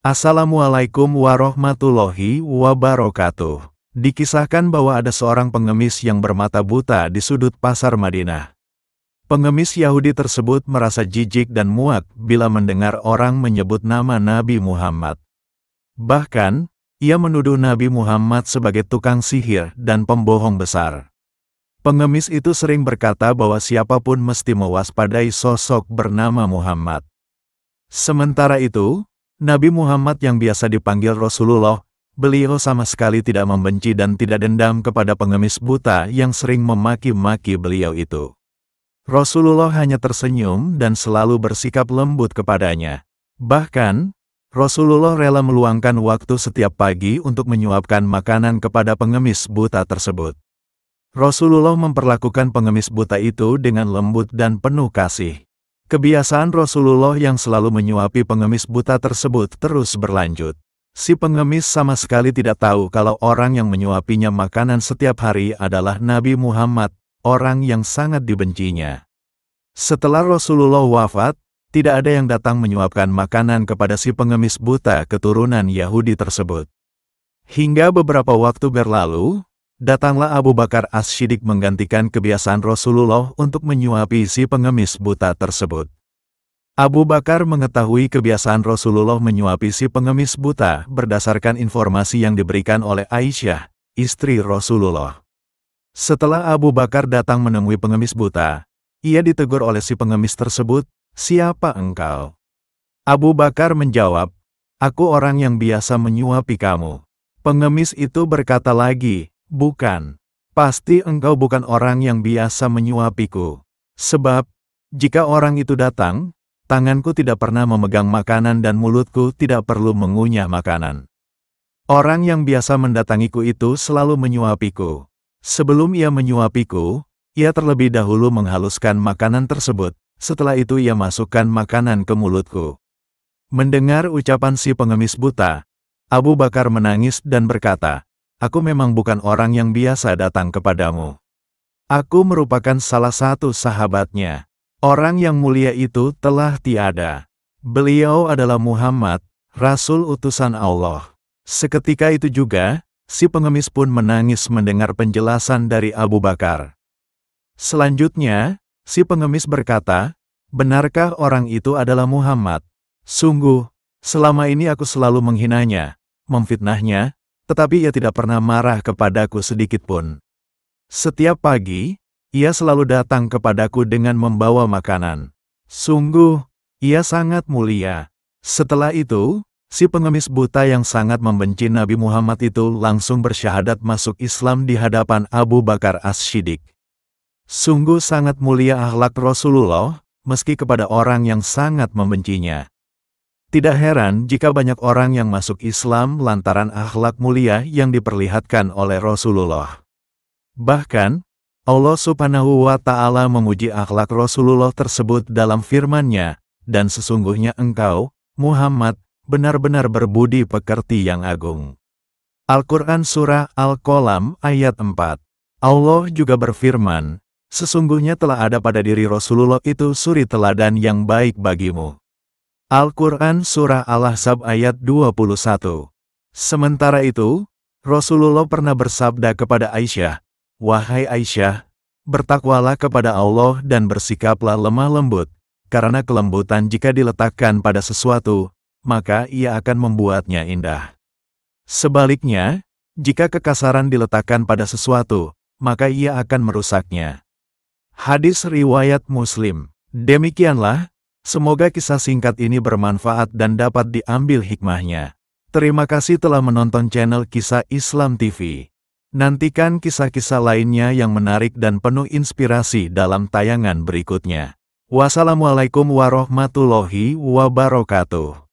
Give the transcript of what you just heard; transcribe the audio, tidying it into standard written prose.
Assalamualaikum warahmatullahi wabarakatuh. Dikisahkan bahwa ada seorang pengemis yang bermata buta di sudut pasar Madinah. Pengemis Yahudi tersebut merasa jijik dan muak bila mendengar orang menyebut nama Nabi Muhammad. Bahkan, ia menuduh Nabi Muhammad sebagai tukang sihir dan pembohong besar. Pengemis itu sering berkata bahwa siapapun mesti mewaspadai sosok bernama Muhammad. Sementara itu, Nabi Muhammad yang biasa dipanggil Rasulullah, beliau sama sekali tidak membenci dan tidak dendam kepada pengemis buta yang sering memaki-maki beliau itu. Rasulullah hanya tersenyum dan selalu bersikap lembut kepadanya. Bahkan, Rasulullah rela meluangkan waktu setiap pagi untuk menyuapkan makanan kepada pengemis buta tersebut. Rasulullah memperlakukan pengemis buta itu dengan lembut dan penuh kasih. Kebiasaan Rasulullah yang selalu menyuapi pengemis buta tersebut terus berlanjut. Si pengemis sama sekali tidak tahu kalau orang yang menyuapinya makanan setiap hari adalah Nabi Muhammad, orang yang sangat dibencinya. Setelah Rasulullah wafat, tidak ada yang datang menyuapkan makanan kepada si pengemis buta keturunan Yahudi tersebut. Hingga beberapa waktu berlalu, datanglah Abu Bakar As-Siddiq menggantikan kebiasaan Rasulullah untuk menyuapi si pengemis buta tersebut. Abu Bakar mengetahui kebiasaan Rasulullah menyuapi si pengemis buta berdasarkan informasi yang diberikan oleh Aisyah, istri Rasulullah. Setelah Abu Bakar datang menemui pengemis buta, ia ditegur oleh si pengemis tersebut, "Siapa engkau?" Abu Bakar menjawab, "Aku orang yang biasa menyuapi kamu." Pengemis itu berkata lagi, "Bukan, pasti engkau bukan orang yang biasa menyuapiku. Sebab, jika orang itu datang, tanganku tidak pernah memegang makanan dan mulutku tidak perlu mengunyah makanan. Orang yang biasa mendatangiku itu selalu menyuapiku. Sebelum ia menyuapiku, ia terlebih dahulu menghaluskan makanan tersebut, setelah itu ia masukkan makanan ke mulutku." Mendengar ucapan si pengemis buta, Abu Bakar menangis dan berkata, "Aku memang bukan orang yang biasa datang kepadamu. Aku merupakan salah satu sahabatnya. Orang yang mulia itu telah tiada. Beliau adalah Muhammad, Rasul utusan Allah." Seketika itu juga, si pengemis pun menangis mendengar penjelasan dari Abu Bakar. Selanjutnya, si pengemis berkata, "Benarkah orang itu adalah Muhammad? Sungguh, selama ini aku selalu menghinanya, memfitnahnya, tetapi ia tidak pernah marah kepadaku sedikitpun. Setiap pagi, ia selalu datang kepadaku dengan membawa makanan. Sungguh, ia sangat mulia." Setelah itu, si pengemis buta yang sangat membenci Nabi Muhammad itu langsung bersyahadat masuk Islam di hadapan Abu Bakar As-Siddiq. Sungguh sangat mulia akhlak Rasulullah, meski kepada orang yang sangat membencinya. Tidak heran jika banyak orang yang masuk Islam lantaran akhlak mulia yang diperlihatkan oleh Rasulullah. Bahkan, Allah Subhanahu wa Ta'ala memuji akhlak Rasulullah tersebut dalam firman-Nya, "Dan sesungguhnya engkau, Muhammad, benar-benar berbudi pekerti yang agung." Al-Quran Surah Al-Qalam ayat 4. Allah juga berfirman, "Sesungguhnya telah ada pada diri Rasulullah itu suri teladan yang baik bagimu." Al-Quran Surah Al-Ahzab ayat 21. Sementara itu, Rasulullah pernah bersabda kepada Aisyah, "Wahai Aisyah, bertakwalah kepada Allah dan bersikaplah lemah lembut, karena kelembutan jika diletakkan pada sesuatu, maka ia akan membuatnya indah. Sebaliknya, jika kekasaran diletakkan pada sesuatu, maka ia akan merusaknya." Hadis riwayat Muslim. Demikianlah, semoga kisah singkat ini bermanfaat dan dapat diambil hikmahnya. Terima kasih telah menonton channel Kisah Islam TV. Nantikan kisah-kisah lainnya yang menarik dan penuh inspirasi dalam tayangan berikutnya. Wassalamualaikum warahmatullahi wabarakatuh.